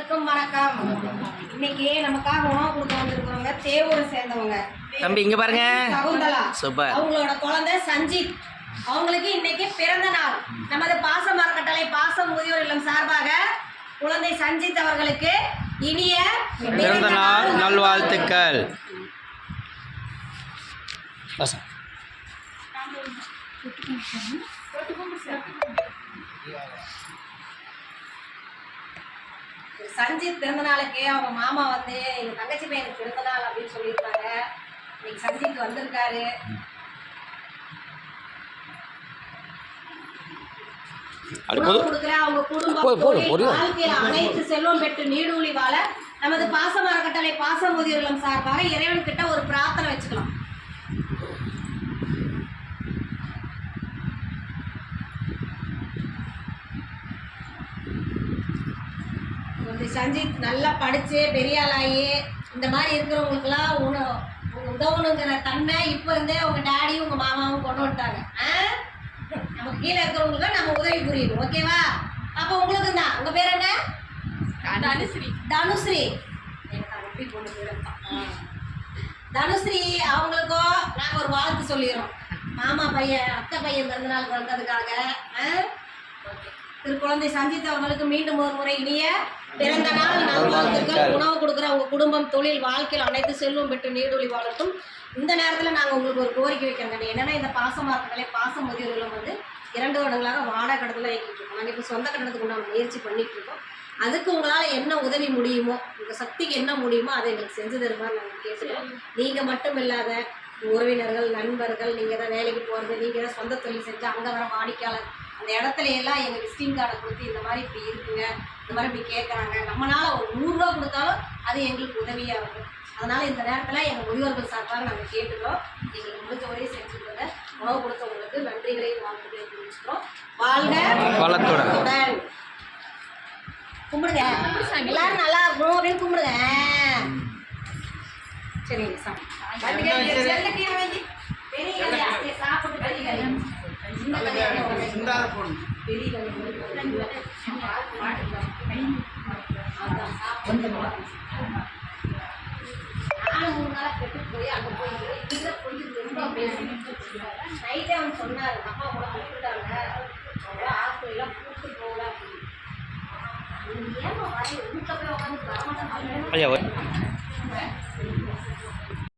அனைவருக்கும் வணக்கம். இன்னைக்கு நமக்காக உணவு கொடுக்க வந்திருக்கிறவங்க தேவூரை சேர்ந்தவங்க. தம்பி இங்க பாருங்க, சகுந்தலா. சூப்பர். அவங்களோட குழந்தை சஞ்சித். அவங்களுக்கு இன்னைக்கு பிறந்த நாள். நமது பாசம் அறக்கட்டளை பாசம் முதியோர் இல்லம் சார்பாக குழந்தை சஞ்சித் அவர்களுக்கு இனிய பிறந்த நாள் நல்வாழ்த்துக்கள். சஞ்சித் பிறந்த நாளுக்கு அவங்க மாமா வந்து எங்க தங்கச்சி பையனுக்கு பிறந்த நாள் அப்படின்னு சொல்லியிருக்காங்க. இன்னைக்கு சஞ்சித் வந்திருக்காரு. அவங்க குடும்பம் வாழ்க்கையில அனைத்து செல்வம் பெற்று நீடூழி வாழ நமது பாசம் அறக்கட்டளை பாசம் முதியோர் இல்லம் சார்பாக இறைவன் கிட்ட ஒரு பிரார்த்தனை வச்சுக்கலாம். சஞ்சித் நல்லா படிச்சு பெரிய ஆளாகி இந்த மாதிரி இருக்கிறவங்களுக்குலாம் உதவணுங்கிற தன்மை இப்போ இருந்தே உங்க டாடியும் உங்க மாமாவும் கொண்டு வந்துட்டாங்க. நமக்கு கீழே இருக்கிறவங்களுக்கு நம்ம உதவி புரியணும். ஓகேவா? அப்போ உங்களுக்கு தான். உங்க பேர் என்ன? தனுஸ்ரீ. தனுஸ்ரீ எனக்கு பொண்ணு பேர் தனுஸ்ரீ. அவங்களுக்கும் நாங்கள் ஒரு வாழ்த்து சொல்லிடுறோம். மாமா பையன் அத்தை பையன் பிறந்த நாளுக்கு வந்ததுக்காக. திரு குழந்தை சஞ்சித் அவர்களுக்கு மீண்டும் ஒரு முறை இனிய பிறந்த நாள் நல்வாழ்த்துக்கள். உணவு கொடுக்குற உங்கள் குடும்பம் தொழில் வாழ்க்கையில் அனைத்து செல்வம் பெற்று நீடொழி வாழட்டும். இந்த நேரத்தில் நாங்கள் உங்களுக்கு ஒரு கோரிக்கை வைக்கிறோம். என்னென்னா, இந்த பாசம் அறக்கட்டளை பாசம் முதியோர்களும் வந்து 2 வருடங்களாக வாடகை கட்டத்தில் இயக்கிட்டு இருக்கோம். நாங்கள் இப்போ சொந்த கட்டணத்துக்கு உண்டான முயற்சி பண்ணிகிட்டு இருக்கோம். அதுக்கு உங்களால் என்ன உதவி முடியுமோ, உங்கள் சக்திக்கு என்ன முடியுமோ அதை எங்களுக்கு செஞ்சு தருமாறு நாங்கள் கேட்குறோம். நீங்கள் மட்டும் இல்லாத உறவினர்கள், நண்பர்கள், நீங்கள் தான் வேலைக்கு போகிறது, நீங்கள் தான் சொந்த தொழில் செஞ்சு அங்கே வர வாடிக்கையாளர் அந்த இடத்துல எல்லாம் எங்கள் விசிட்டிங் கார்டை கொடுத்து இந்த மாதிரி இப்படி இருக்குங்க, இந்த மாதிரி இப்படி கேட்குறாங்க, நம்மளால் ஒரு 100 ரூபா கொடுத்தாலும் அது எங்களுக்கு உதவியாக இருக்கும். அதனால் இந்த நேரத்தில் எங்கள் முதியோர்கள் சார்பாக நாங்கள் கேட்டுக்கிறோம். எங்களுக்கு முடிஞ்ச வரையும் செஞ்சுக்கிறோங்க. உணவு கொடுத்தவங்களுக்கு நன்றிகளையும் வாழ்த்துக்களையும் தெரிவிச்சுக்கிறோம். வாழ்க வளத்துடன். கும்பிடுங்க, எல்லாரும் நல்லா இருக்கணும் அப்படின்னு கும்பிடுங்க. சரிங்க சாமி. சாப்பிட்டு போய் அங்கே போய் ரொம்ப நைட்டே அவன் சொன்னார், அம்மா கூட கூப்பிட்டாங்க, ஹாஸ்பிட்டலாம் கூப்பிட்டு போகல அப்படின்னு. ஏமா வீட்டில் போய் உட்காந்து வரமாட்டேன்.